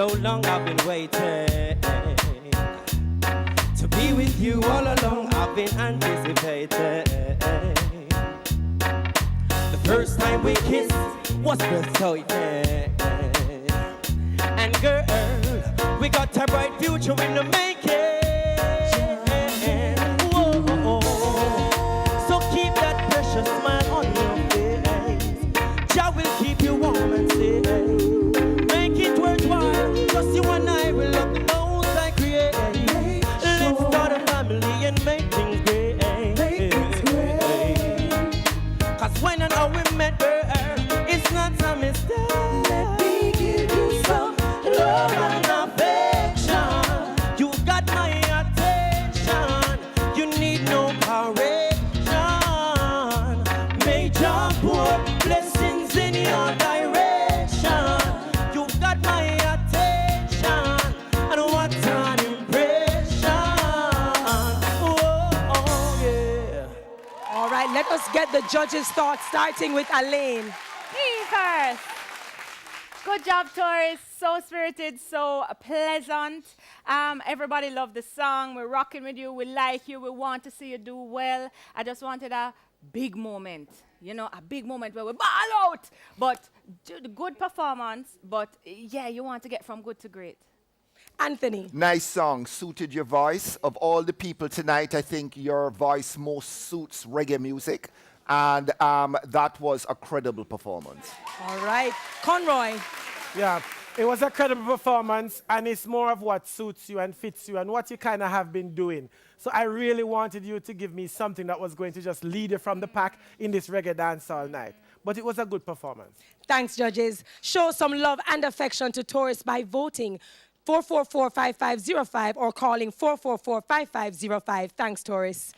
So long I've been waiting to be with you all along. I've been anticipating. The first time we kissed was breathtaking. And girl, we got a bright future in the making. Whoa. So keep that precious smile on your face. Jah will keep you warm and safe. Make it worthwhile. Just you and I will love the most I create. Let's start a family and make things great. Cause when and how we met, girl, it's not a mistake. Let me give you some love and affection. You got my attention. You need no correction. May Jah pour blessings in your direction. You got my attention. And what an impression. Oh, yeah. All right, let us get the judges' thoughts, starting with Elaine. Me first. Good job, Touriss. So spirited, so pleasant. Everybody loved the song. We're rocking with you. We like you. We want to see you do well. I just wanted a big moment, you know, a big moment where we ball out. But good performance. But yeah, you want to get from good to great. Anthony. Nice song, suited your voice. Of all the people tonight, I think your voice most suits reggae music. And that was a credible performance. All right. Conroy. Yeah, it was a credible performance, and it's more of what suits you and fits you and what you kind of have been doing. So I really wanted you to give me something that was going to just lead you from the pack in this reggae dance all night. But it was a good performance. Thanks, judges. Show some love and affection to Touriss by voting 444-5505 or calling 444-5505. Thanks, Touriss.